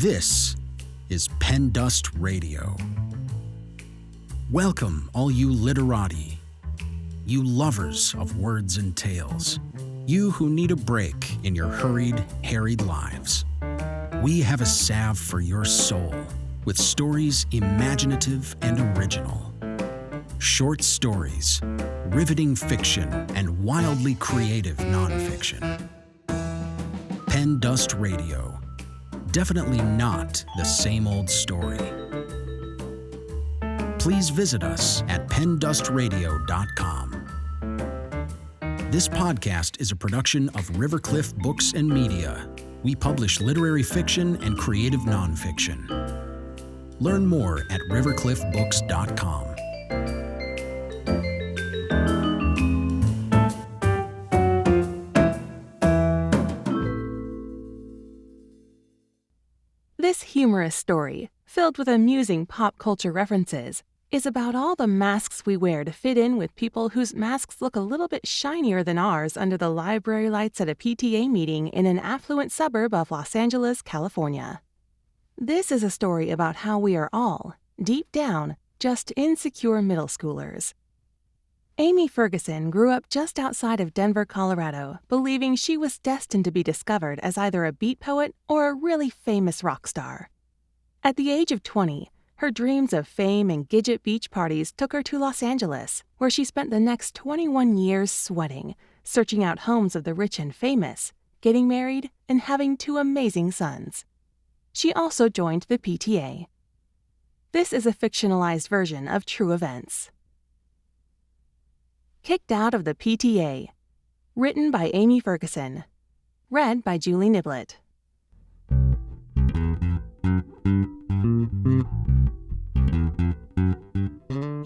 This is PenDust Radio. Welcome, all you literati, you lovers of words and tales, you who need a break in your hurried, harried lives. We have a salve for your soul with stories imaginative and original. Short stories, riveting fiction, and wildly creative nonfiction. PenDust Radio. Definitely not the same old story. Please visit us at pendustradio.com. This podcast is a production of Rivercliff Books and Media. We publish literary fiction and creative nonfiction. Learn more at rivercliffbooks.com. This humorous story, filled with amusing pop culture references, is about all the masks we wear to fit in with people whose masks look a little bit shinier than ours under the library lights at a PTA meeting in an affluent suburb of Los Angeles, California. This is a story about how we are all, deep down, just insecure middle schoolers. Amy Ferguson grew up just outside of Denver, Colorado, believing she was destined to be discovered as either a beat poet or a really famous rock star. At the age of 20, her dreams of fame and Gidget beach parties took her to Los Angeles, where she spent the next 21 years sweating, searching out homes of the rich and famous, getting married, and having 2 amazing sons. She also joined the PTA. This is a fictionalized version of true events. Kicked Out of the PTA. Written by Amy Ferguson. Read by Julie Niblett.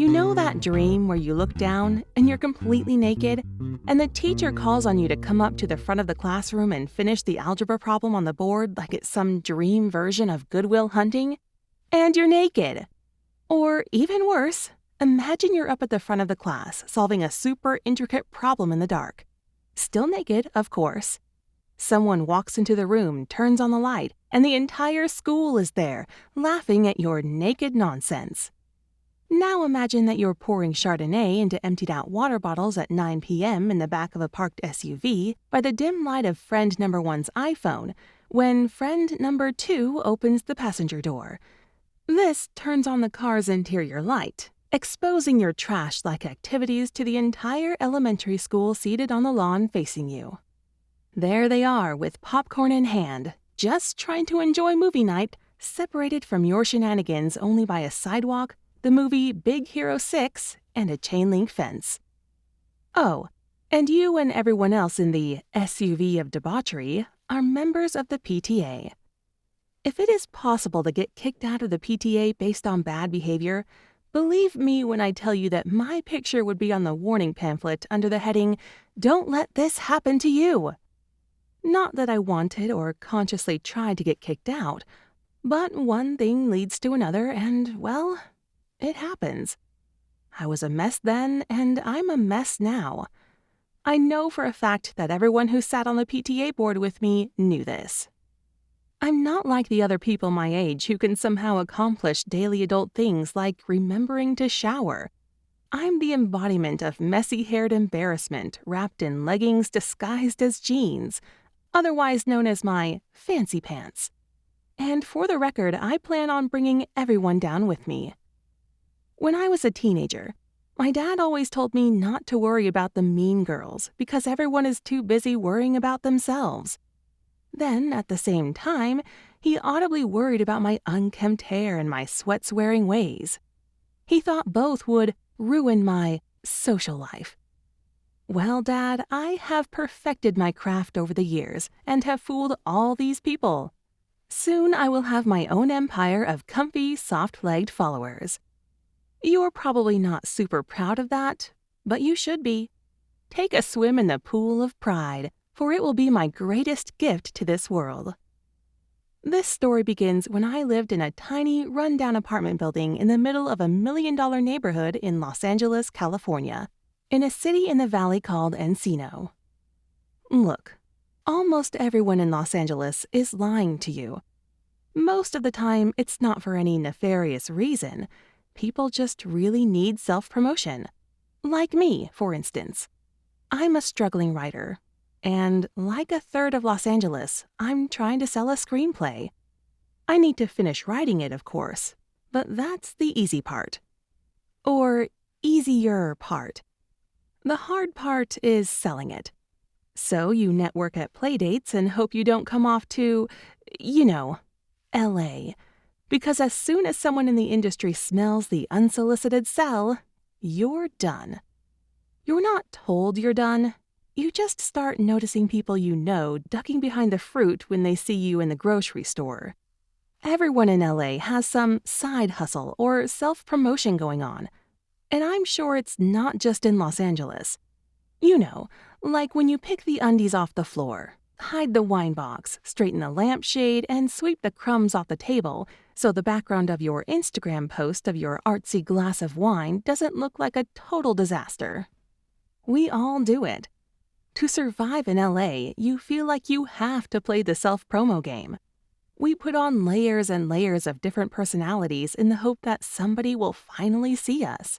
You know that dream where you look down and you're completely naked, and the teacher calls on you to come up to the front of the classroom and finish the algebra problem on the board like it's some dream version of Good Will Hunting, and you're naked? Or even worse, imagine you're up at the front of the class solving a super intricate problem in the dark. Still naked, of course. Someone walks into the room, turns on the light, and the entire school is there, laughing at your naked nonsense. Now imagine that you're pouring Chardonnay into emptied-out water bottles at 9 p.m. in the back of a parked SUV by the dim light of friend number 1's iPhone, when friend number 2 opens the passenger door. This turns on the car's interior light, exposing your trash-like activities to the entire elementary school seated on the lawn facing you. There they are with popcorn in hand, just trying to enjoy movie night, separated from your shenanigans only by a sidewalk, the movie Big Hero 6, and a chain-link fence. Oh, and you and everyone else in the SUV of debauchery are members of the PTA. If it is possible to get kicked out of the PTA based on bad behavior, believe me when I tell you that my picture would be on the warning pamphlet under the heading, "Don't let this happen to you." Not that I wanted or consciously tried to get kicked out, but one thing leads to another and, well, it happens. I was a mess then, and I'm a mess now. I know for a fact that everyone who sat on the PTA board with me knew this. I'm not like the other people my age who can somehow accomplish daily adult things like remembering to shower. I'm the embodiment of messy-haired embarrassment wrapped in leggings disguised as jeans, otherwise known as my fancy pants. And for the record, I plan on bringing everyone down with me. When I was a teenager, my dad always told me not to worry about the mean girls because everyone is too busy worrying about themselves. Then, at the same time, he audibly worried about my unkempt hair and my sweat-swearing ways. He thought both would ruin my social life. Well, Dad, I have perfected my craft over the years and have fooled all these people. Soon I will have my own empire of comfy, soft-legged followers. You're probably not super proud of that, but you should be. Take a swim in the pool of pride, for it will be my greatest gift to this world. This story begins when I lived in a tiny, run-down apartment building in the middle of a $1 million neighborhood in Los Angeles, California, in a city in the valley called Encino. Look, almost everyone in Los Angeles is lying to you. Most of the time, it's not for any nefarious reason. People just really need self-promotion. Like me, for instance. I'm a struggling writer. And like a third of Los Angeles, I'm trying to sell a screenplay. I need to finish writing it, of course, but that's the easy part. Or easier part. The hard part is selling it. So you network at playdates and hope you don't come off to, LA. Because as soon as someone in the industry smells the unsolicited sell, you're done. You're not told you're done. You just start noticing people you know ducking behind the fruit when they see you in the grocery store. Everyone in LA has some side hustle or self-promotion going on. And I'm sure it's not just in Los Angeles. Like when you pick the undies off the floor, hide the wine box, straighten the lampshade, and sweep the crumbs off the table so the background of your Instagram post of your artsy glass of wine doesn't look like a total disaster. We all do it. To survive in LA, you feel like you have to play the self-promo game. We put on layers and layers of different personalities in the hope that somebody will finally see us.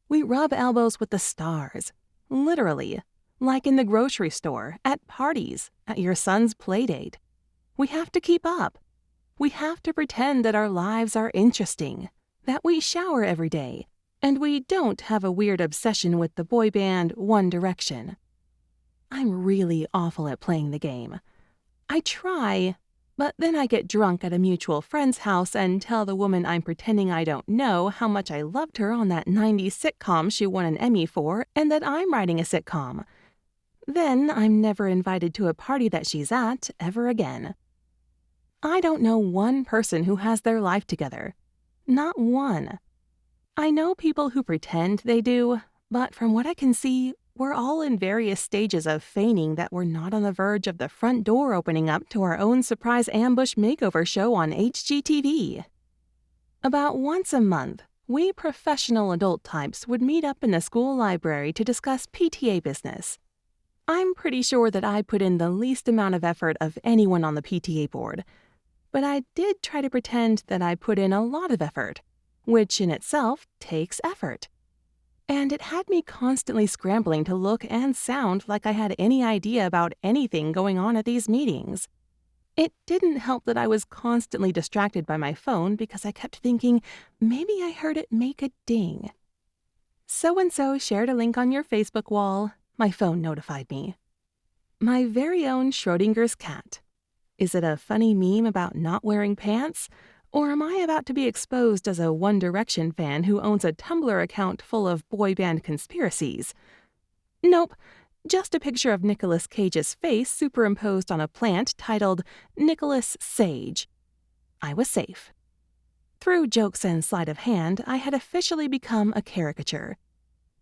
We rub elbows with the stars, literally, like in the grocery store, at parties, at your son's playdate. We have to keep up. We have to pretend that our lives are interesting, that we shower every day, and we don't have a weird obsession with the boy band One Direction. I'm really awful at playing the game. I try, but then I get drunk at a mutual friend's house and tell the woman I'm pretending I don't know how much I loved her on that '90s sitcom she won an Emmy for and that I'm writing a sitcom. Then I'm never invited to a party that she's at ever again. I don't know one person who has their life together. Not one. I know people who pretend they do, but from what I can see, we're all in various stages of feigning that we're not on the verge of the front door opening up to our own surprise ambush makeover show on HGTV. About once a month, we professional adult types would meet up in the school library to discuss PTA business. I'm pretty sure that I put in the least amount of effort of anyone on the PTA board, but I did try to pretend that I put in a lot of effort, which in itself takes effort. And it had me constantly scrambling to look and sound like I had any idea about anything going on at these meetings. It didn't help that I was constantly distracted by my phone because I kept thinking, maybe I heard it make a ding. So-and-so shared a link on your Facebook wall. My phone notified me. My very own Schrodinger's cat. Is it a funny meme about not wearing pants? Or am I about to be exposed as a One Direction fan who owns a Tumblr account full of boy band conspiracies? Nope, just a picture of Nicolas Cage's face superimposed on a plant titled Nicolas Sage. I was safe. Through jokes and sleight of hand, I had officially become a caricature.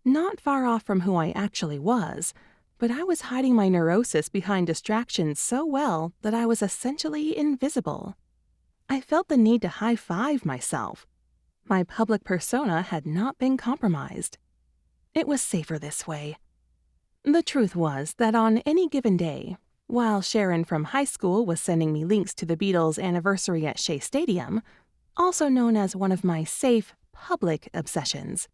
Not far off from who I actually was, but I was hiding my neurosis behind distractions so well that I was essentially invisible. I felt the need to high-five myself. My public persona had not been compromised. It was safer this way. The truth was that on any given day, while Sharon from high school was sending me links to the Beatles' anniversary at Shea Stadium, also known as one of my safe, public obsessions,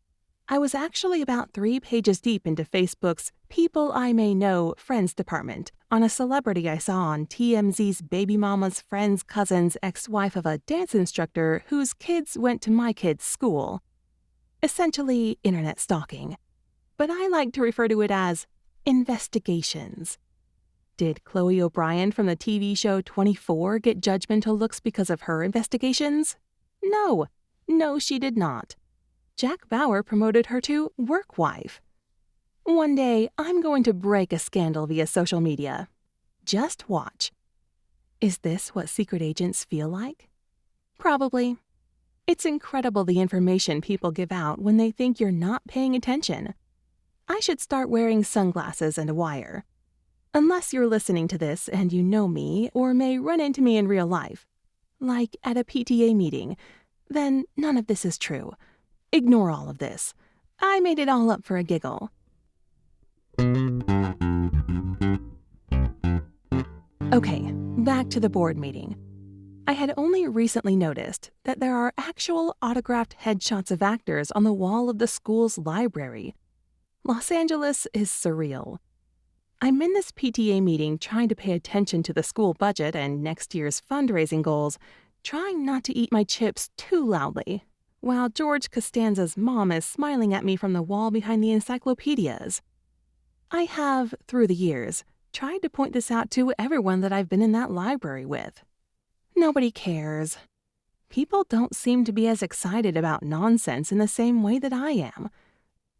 I was actually about 3 pages deep into Facebook's People I May Know Friends department on a celebrity I saw on TMZ's baby mama's friend's cousin's ex-wife of a dance instructor whose kids went to my kids' school. Essentially, internet stalking. But I like to refer to it as investigations. Did Chloe O'Brien from the TV show 24 get judgmental looks because of her investigations? No. No, she did not. Jack Bauer promoted her to work wife. One day, I'm going to break a scandal via social media. Just watch. Is this what secret agents feel like? Probably. It's incredible the information people give out when they think you're not paying attention. I should start wearing sunglasses and a wire. Unless you're listening to this and you know me or may run into me in real life, like at a PTA meeting, then none of this is true. Ignore all of this. I made it all up for a giggle. Okay, back to the board meeting. I had only recently noticed that there are actual autographed headshots of actors on the wall of the school's library. Los Angeles is surreal. I'm in this PTA meeting trying to pay attention to the school budget and next year's fundraising goals, trying not to eat my chips too loudly, while George Costanza's mom is smiling at me from the wall behind the encyclopedias. I have, through the years, tried to point this out to everyone that I've been in that library with. Nobody cares. People don't seem to be as excited about nonsense in the same way that I am.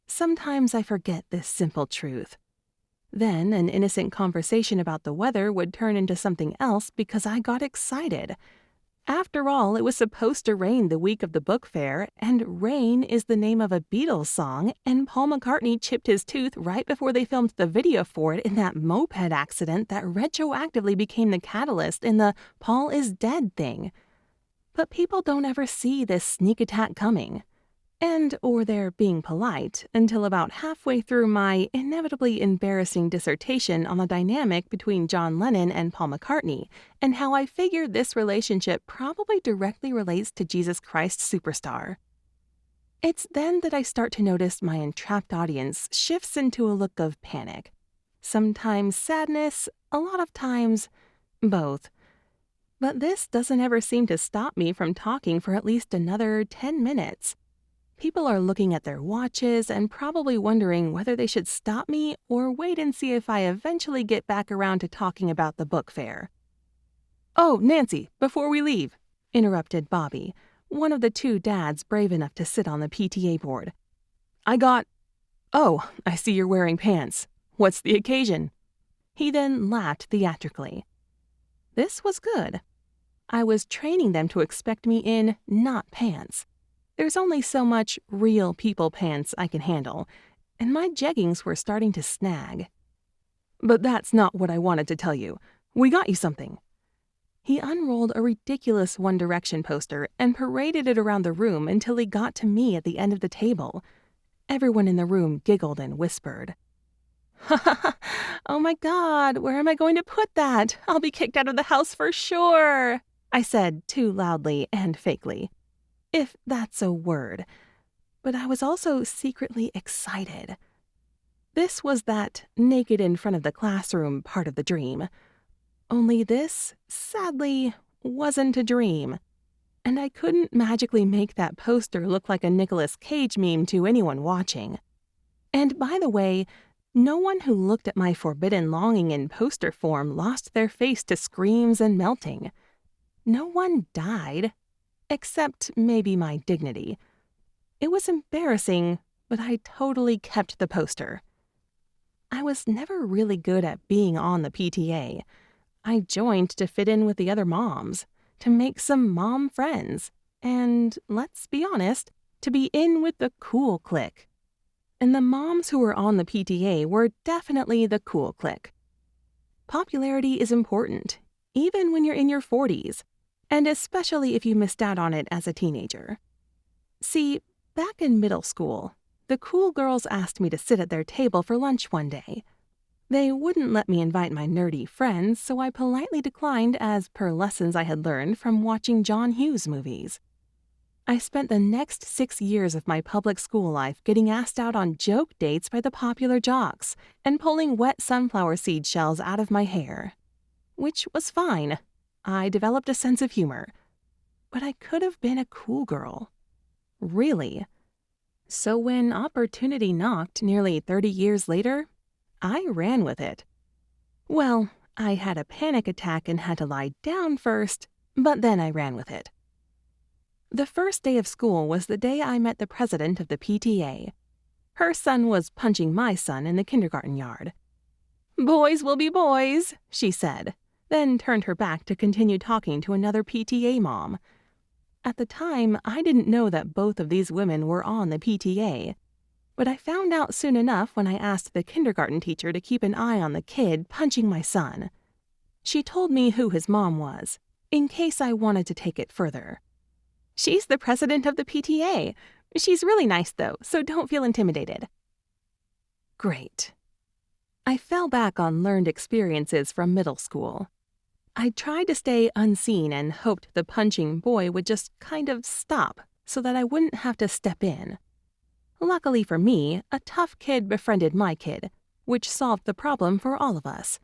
Sometimes I forget this simple truth. Then an innocent conversation about the weather would turn into something else because I got excited. After all, it was supposed to rain the week of the book fair, and Rain is the name of a Beatles song, and Paul McCartney chipped his tooth right before they filmed the video for it in that moped accident that retroactively became the catalyst in the Paul is dead thing. But people don't ever see this sneak attack coming. Or they're being polite until about halfway through my inevitably embarrassing dissertation on the dynamic between John Lennon and Paul McCartney, and how I figure this relationship probably directly relates to Jesus Christ Superstar. It's then that I start to notice my entrapped audience shifts into a look of panic. Sometimes sadness, a lot of times both. But this doesn't ever seem to stop me from talking for at least another 10 minutes. People are looking at their watches and probably wondering whether they should stop me or wait and see if I eventually get back around to talking about the book fair. "Oh, Nancy, before we leave," interrupted Bobby, one of the two dads brave enough to sit on the PTA board. "Oh, I see you're wearing pants. What's the occasion?" He then laughed theatrically. This was good. I was training them to expect me in not pants. There's only so much real people pants I can handle, and my jeggings were starting to snag. "But that's not what I wanted to tell you. We got you something." He unrolled a ridiculous One Direction poster and paraded it around the room until he got to me at the end of the table. Everyone in the room giggled and whispered. "Oh my God, where am I going to put that? I'll be kicked out of the house for sure," I said too loudly and fakely. If that's a word. But I was also secretly excited. This was that naked in front of the classroom part of the dream. Only this, sadly, wasn't a dream. And I couldn't magically make that poster look like a Nicolas Cage meme to anyone watching. And by the way, no one who looked at my forbidden longing in poster form lost their face to screams and melting. No one died. Except maybe my dignity. It was embarrassing, but I totally kept the poster. I was never really good at being on the PTA. I joined to fit in with the other moms, to make some mom friends, and, let's be honest, to be in with the cool clique. And the moms who were on the PTA were definitely the cool clique. Popularity is important, even when you're in your 40s. And especially if you missed out on it as a teenager. See, back in middle school, the cool girls asked me to sit at their table for lunch one day. They wouldn't let me invite my nerdy friends, so I politely declined as per lessons I had learned from watching John Hughes movies. I spent the next 6 years of my public school life getting asked out on joke dates by the popular jocks and pulling wet sunflower seed shells out of my hair. Which was fine. I developed a sense of humor. But I could have been a cool girl. Really. So when opportunity knocked nearly 30 years later, I ran with it. Well, I had a panic attack and had to lie down first, but then I ran with it. The first day of school was the day I met the president of the PTA. Her son was punching my son in the kindergarten yard. "Boys will be boys," she said, then turned her back to continue talking to another PTA mom. At the time, I didn't know that both of these women were on the PTA, but I found out soon enough when I asked the kindergarten teacher to keep an eye on the kid punching my son. She told me who his mom was, in case I wanted to take it further. "She's the president of the PTA. She's really nice, though, so don't feel intimidated." Great. I fell back on learned experiences from middle school. I tried to stay unseen and hoped the punching boy would just kind of stop so that I wouldn't have to step in. Luckily for me, a tough kid befriended my kid, which solved the problem for all of us.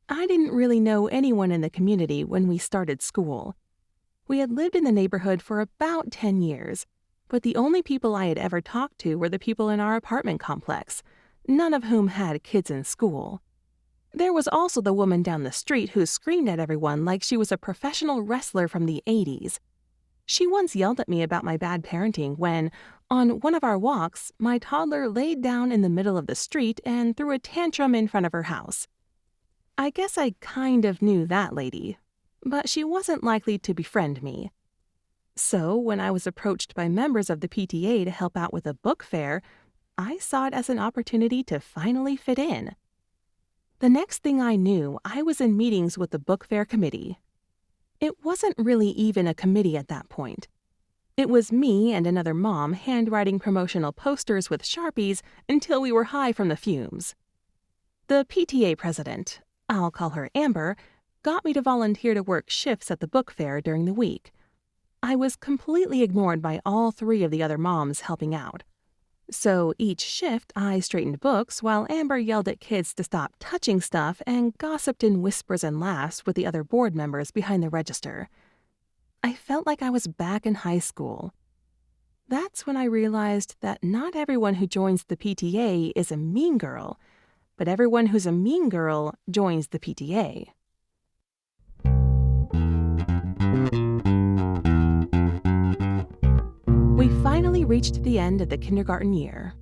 I didn't really know anyone in the community when we started school. We had lived in the neighborhood for about 10 years, but the only people I had ever talked to were the people in our apartment complex, none of whom had kids in school. There was also the woman down the street who screamed at everyone like she was a professional wrestler from the 80s. She once yelled at me about my bad parenting when, on one of our walks, my toddler laid down in the middle of the street and threw a tantrum in front of her house. I guess I kind of knew that lady, but she wasn't likely to befriend me. So, when I was approached by members of the PTA to help out with a book fair, I saw it as an opportunity to finally fit in. The next thing I knew, I was in meetings with the book fair committee. It wasn't really even a committee at that point. It was me and another mom handwriting promotional posters with Sharpies until we were high from the fumes. The PTA president, I'll call her Amber, got me to volunteer to work shifts at the book fair during the week. I was completely ignored by all three of the other moms helping out. So each shift, I straightened books while Amber yelled at kids to stop touching stuff and gossiped in whispers and laughs with the other board members behind the register. I felt like I was back in high school. That's when I realized that not everyone who joins the PTA is a mean girl, but everyone who's a mean girl joins the PTA. We finally reached the end of the kindergarten year.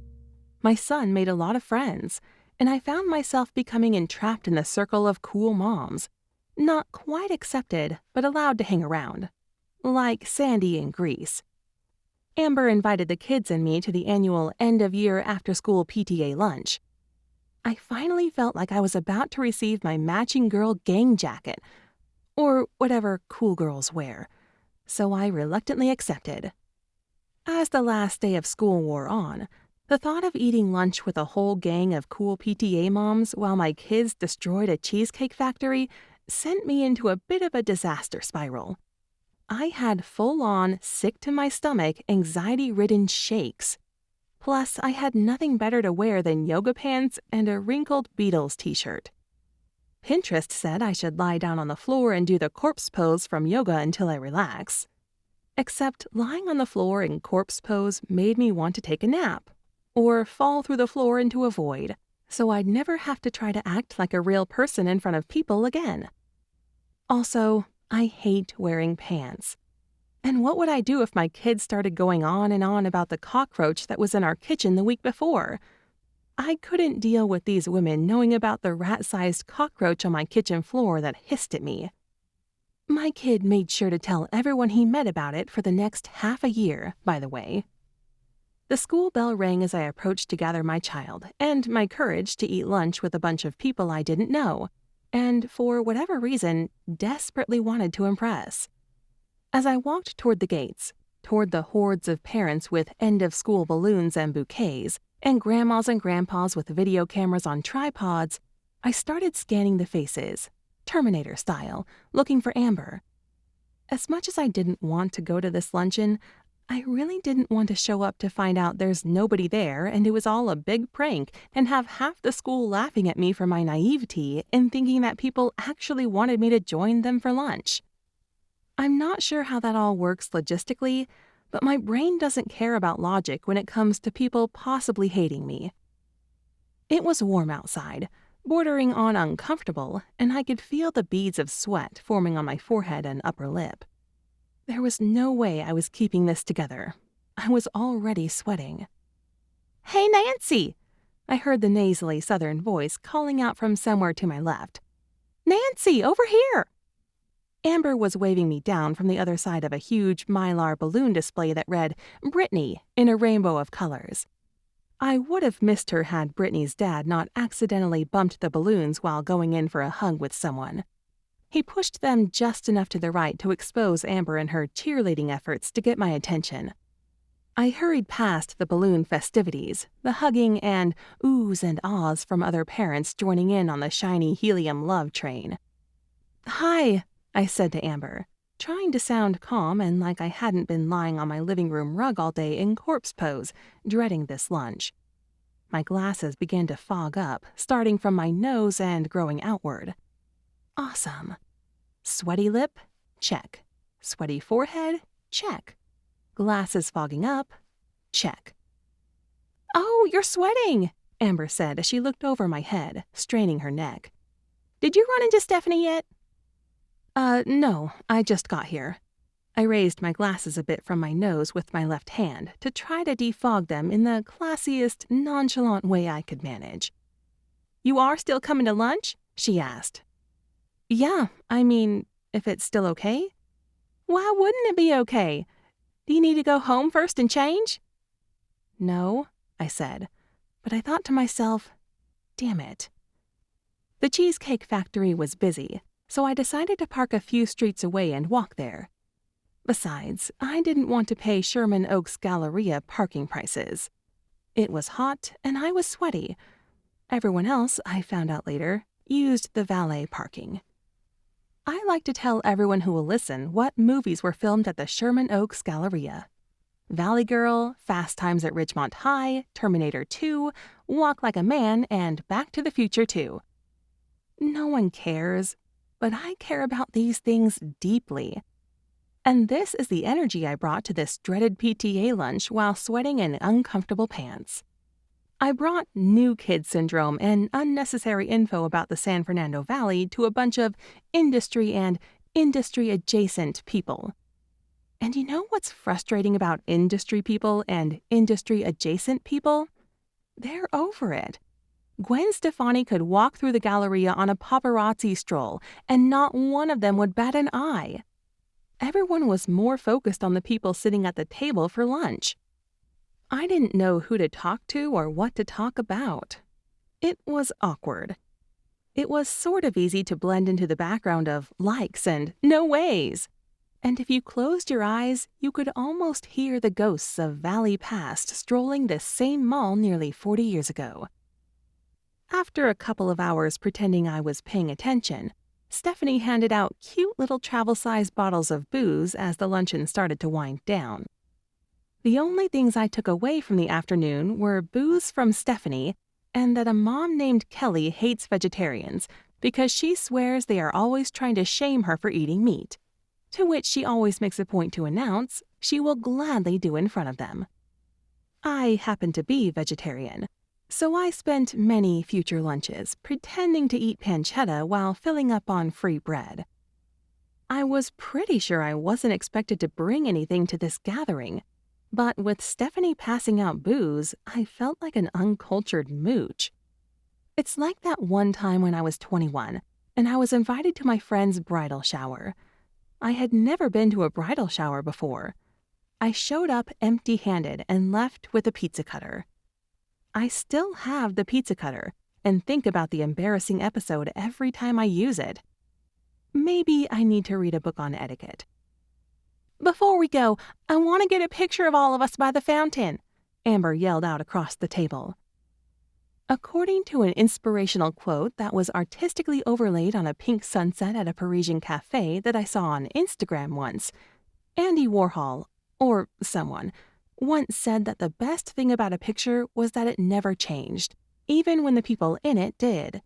My son made a lot of friends, and I found myself becoming entrapped in the circle of cool moms, not quite accepted, but allowed to hang around, like Sandy in Greece. Amber invited the kids and me to the annual end-of-year after-school PTA lunch. I finally felt like I was about to receive my matching girl gang jacket, or whatever cool girls wear, so I reluctantly accepted. As the last day of school wore on, the thought of eating lunch with a whole gang of cool PTA moms while my kids destroyed a cheesecake factory sent me into a bit of a disaster spiral. I had full-on, sick-to-my-stomach, anxiety-ridden shakes. Plus, I had nothing better to wear than yoga pants and a wrinkled Beatles t-shirt. Pinterest said I should lie down on the floor and do the corpse pose from yoga until I relax. Except lying on the floor in corpse pose made me want to take a nap, or fall through the floor into a void, so I'd never have to try to act like a real person in front of people again. Also, I hate wearing pants. And what would I do if my kids started going on and on about the cockroach that was in our kitchen the week before? I couldn't deal with these women knowing about the rat-sized cockroach on my kitchen floor that hissed at me. My kid made sure to tell everyone he met about it for the next half a year, by the way. The school bell rang as I approached to gather my child and my courage to eat lunch with a bunch of people I didn't know, and for whatever reason, desperately wanted to impress. As I walked toward the gates, toward the hordes of parents with end-of-school balloons and bouquets, and grandmas and grandpas with video cameras on tripods, I started scanning the faces, Terminator style, looking for Amber. As much as I didn't want to go to this luncheon, I really didn't want to show up to find out there's nobody there and it was all a big prank and have half the school laughing at me for my naivety and thinking that people actually wanted me to join them for lunch. I'm not sure how that all works logistically, but my brain doesn't care about logic when it comes to people possibly hating me. It was warm outside, bordering on uncomfortable, and I could feel the beads of sweat forming on my forehead and upper lip. There was no way I was keeping this together. I was already sweating. "Hey, Nancy!" I heard the nasally southern voice calling out from somewhere to my left. "Nancy, over here!" Amber was waving me down from the other side of a huge Mylar balloon display that read, "Brittany," in a rainbow of colors. I would have missed her had Brittany's dad not accidentally bumped the balloons while going in for a hug with someone. He pushed them just enough to the right to expose Amber in her cheerleading efforts to get my attention. I hurried past the balloon festivities, the hugging and oohs and ahs from other parents joining in on the shiny helium love train. Hi, I said to Amber, trying to sound calm and like I hadn't been lying on my living room rug all day in corpse pose, dreading this lunch. My glasses began to fog up, starting from my nose and growing outward. Awesome. Sweaty lip? Check. Sweaty forehead? Check. Glasses fogging up? Check. Oh, you're sweating, Amber said as she looked over my head, straining her neck. Did you run into Stephanie yet? No, I just got here. I raised my glasses a bit from my nose with my left hand to try to defog them in the classiest, nonchalant way I could manage. You are still coming to lunch? She asked. Yeah, I mean, if it's still okay. Why wouldn't it be okay? Do you need to go home first and change? No, I said, but I thought to myself, damn it. The Cheesecake Factory was busy, so I decided to park a few streets away and walk there. Besides, I didn't want to pay Sherman Oaks Galleria parking prices. It was hot and I was sweaty. Everyone else, I found out later, used the valet parking. I like to tell everyone who will listen what movies were filmed at the Sherman Oaks Galleria. Valley Girl, Fast Times at Ridgemont High, Terminator 2, Walk Like a Man, and Back to the Future 2. No one cares, but I care about these things deeply. And this is the energy I brought to this dreaded PTA lunch while sweating in uncomfortable pants. I brought new kid syndrome and unnecessary info about the San Fernando Valley to a bunch of industry and industry-adjacent people. And you know what's frustrating about industry people and industry-adjacent people? They're over it. Gwen Stefani could walk through the Galleria on a paparazzi stroll, and not one of them would bat an eye. Everyone was more focused on the people sitting at the table for lunch. I didn't know who to talk to or what to talk about. It was awkward. It was sort of easy to blend into the background of likes and no ways. And if you closed your eyes, you could almost hear the ghosts of Valley past strolling this same mall nearly 40 years ago. After a couple of hours pretending I was paying attention, Stephanie handed out cute little travel-sized bottles of booze as the luncheon started to wind down. The only things I took away from the afternoon were booze from Stephanie and that a mom named Kelly hates vegetarians because she swears they are always trying to shame her for eating meat, to which she always makes a point to announce she will gladly do in front of them. I happen to be vegetarian, so I spent many future lunches pretending to eat pancetta while filling up on free bread. I was pretty sure I wasn't expected to bring anything to this gathering, but with Stephanie passing out booze, I felt like an uncultured mooch. It's like that one time when I was 21, and I was invited to my friend's bridal shower. I had never been to a bridal shower before. I showed up empty-handed and left with a pizza cutter. I still have the pizza cutter and think about the embarrassing episode every time I use it. Maybe I need to read a book on etiquette. Before we go, I want to get a picture of all of us by the fountain, Amber yelled out across the table. According to an inspirational quote that was artistically overlaid on a pink sunset at a Parisian cafe that I saw on Instagram once, Andy Warhol, or someone, once said that the best thing about a picture was that it never changed, even when the people in it did.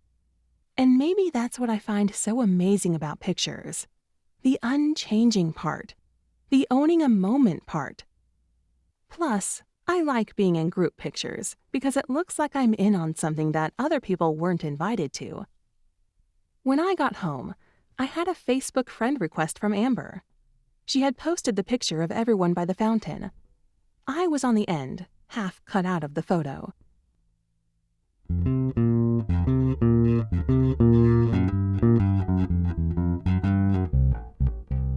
And maybe that's what I find so amazing about pictures. The unchanging part. The owning a moment part. Plus, I like being in group pictures because it looks like I'm in on something that other people weren't invited to. When I got home, I had a Facebook friend request from Amber. She had posted the picture of everyone by the fountain. I was on the end, half cut out of the photo.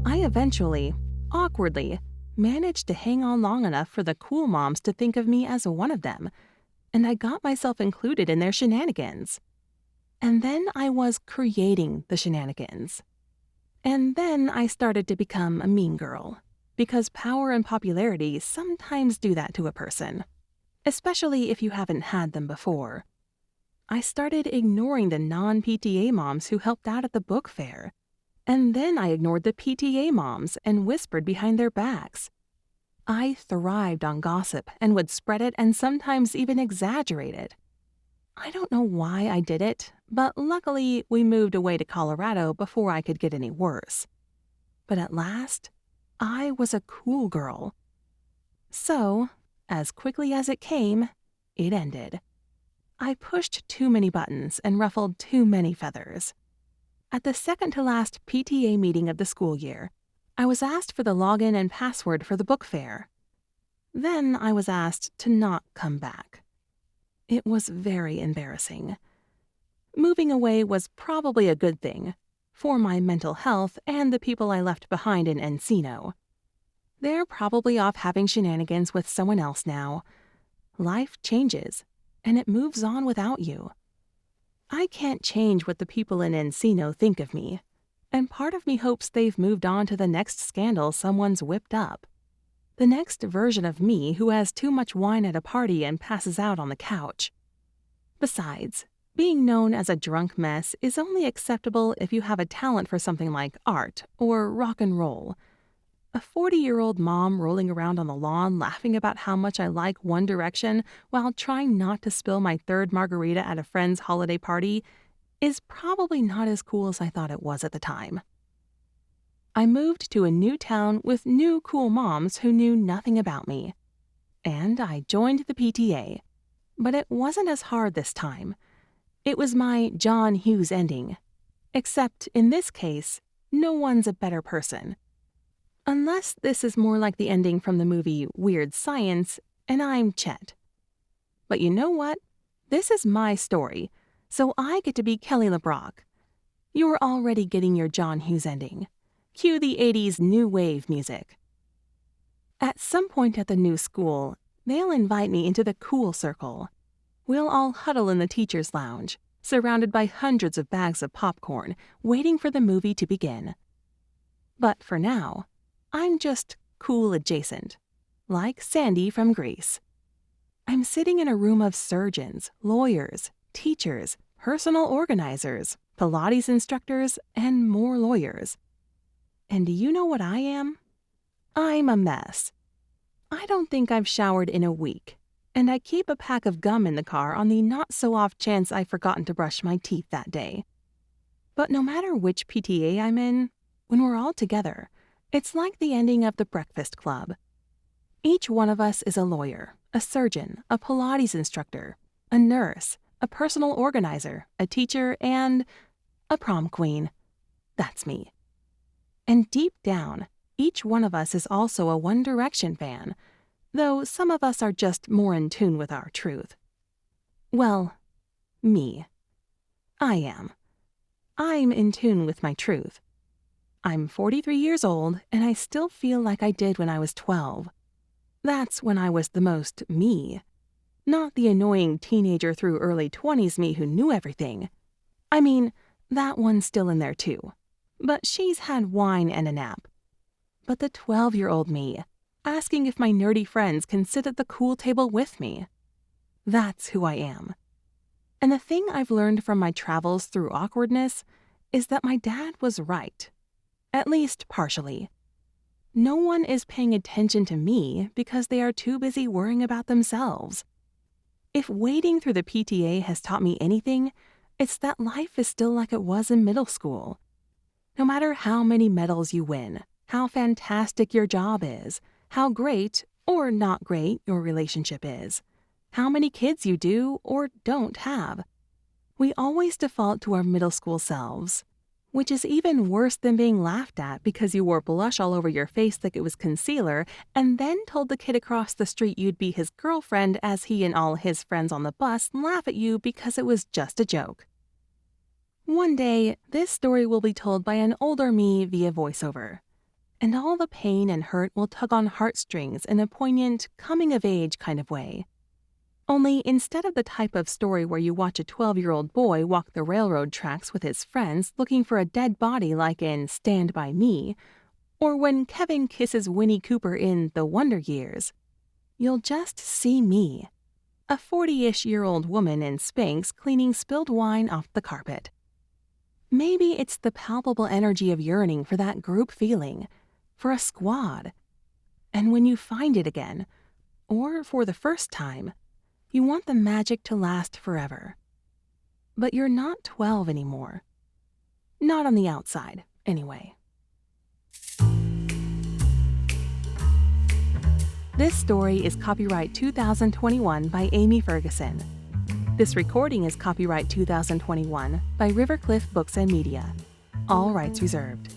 I eventually, awkwardly, managed to hang on long enough for the cool moms to think of me as one of them, and I got myself included in their shenanigans. And then I was creating the shenanigans. And then I started to become a mean girl, because power and popularity sometimes do that to a person, especially if you haven't had them before. I started ignoring the non-PTA moms who helped out at the book fair. And then I ignored the PTA moms and whispered behind their backs. I thrived on gossip and would spread it and sometimes even exaggerate it. I don't know why I did it, but luckily we moved away to Colorado before I could get any worse. But at last, I was a cool girl. So, as quickly as it came, it ended. I pushed too many buttons and ruffled too many feathers. At the second-to-last PTA meeting of the school year, I was asked for the login and password for the book fair. Then I was asked to not come back. It was very embarrassing. Moving away was probably a good thing, for my mental health and the people I left behind in Encino. They're probably off having shenanigans with someone else now. Life changes, and it moves on without you. I can't change what the people in Encino think of me, and part of me hopes they've moved on to the next scandal someone's whipped up. The next version of me who has too much wine at a party and passes out on the couch. Besides, being known as a drunk mess is only acceptable if you have a talent for something like art or rock and roll. A 40-year-old mom rolling around on the lawn laughing about how much I like One Direction while trying not to spill my third margarita at a friend's holiday party is probably not as cool as I thought it was at the time. I moved to a new town with new cool moms who knew nothing about me. And I joined the PTA. But it wasn't as hard this time. It was my John Hughes ending. Except, in this case, no one's a better person. Unless this is more like the ending from the movie Weird Science, and I'm Chet. But you know what? This is my story, so I get to be Kelly LeBrock. You're already getting your John Hughes ending. Cue the 80s new wave music. At some point at the new school, they'll invite me into the cool circle. We'll all huddle in the teacher's lounge, surrounded by hundreds of bags of popcorn, waiting for the movie to begin. But for now, I'm just cool adjacent, like Sandy from Grease. I'm sitting in a room of surgeons, lawyers, teachers, personal organizers, Pilates instructors, and more lawyers. And do you know what I am? I'm a mess. I don't think I've showered in a week, and I keep a pack of gum in the car on the not-so-off chance I've forgotten to brush my teeth that day. But no matter which PTA I'm in, when we're all together, it's like the ending of The Breakfast Club. Each one of us is a lawyer, a surgeon, a Pilates instructor, a nurse, a personal organizer, a teacher, and a prom queen. That's me. And deep down, each one of us is also a One Direction fan, though some of us are just more in tune with our truth. Well, me. I am. I'm in tune with my truth. I'm 43 years old, and I still feel like I did when I was 12. That's when I was the most me. Not the annoying teenager through early 20s me who knew everything. I mean, that one's still in there too. But she's had wine and a nap. But the 12-year-old me, asking if my nerdy friends can sit at the cool table with me. That's who I am. And the thing I've learned from my travels through awkwardness is that my dad was right. At least partially. No one is paying attention to me because they are too busy worrying about themselves. If wading through the PTA has taught me anything, it's that life is still like it was in middle school. No matter how many medals you win, how fantastic your job is, how great or not great your relationship is, how many kids you do or don't have, we always default to our middle school selves, which is even worse than being laughed at because you wore blush all over your face like it was concealer and then told the kid across the street you'd be his girlfriend as he and all his friends on the bus laugh at you because it was just a joke. One day, this story will be told by an older me via voiceover, and all the pain and hurt will tug on heartstrings in a poignant, coming-of-age kind of way. Only instead of the type of story where you watch a 12-year-old boy walk the railroad tracks with his friends looking for a dead body like in Stand By Me, or when Kevin kisses Winnie Cooper in The Wonder Years, you'll just see me, a 40-ish-year-old woman in Spanx cleaning spilled wine off the carpet. Maybe it's the palpable energy of yearning for that group feeling, for a squad. And when you find it again, or for the first time, you want the magic to last forever. But you're not 12 anymore. Not on the outside, anyway. This story is copyright 2021 by Amy Ferguson. This recording is copyright 2021 by Rivercliff Books and Media. All rights reserved.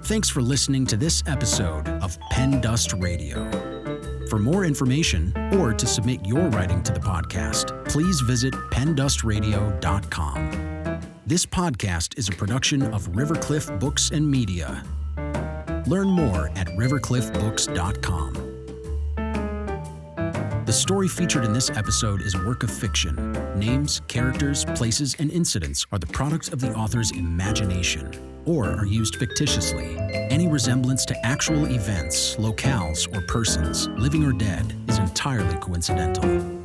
Thanks for listening to this episode of PenDust Radio. For more information or to submit your writing to the podcast, please visit pendustradio.com. This podcast is a production of Rivercliff Books and Media. Learn more at rivercliffbooks.com. The story featured in this episode is a work of fiction. Names, characters, places, and incidents are the product of the author's imagination or are used fictitiously. Any resemblance to actual events, locales, or persons, living or dead, is entirely coincidental.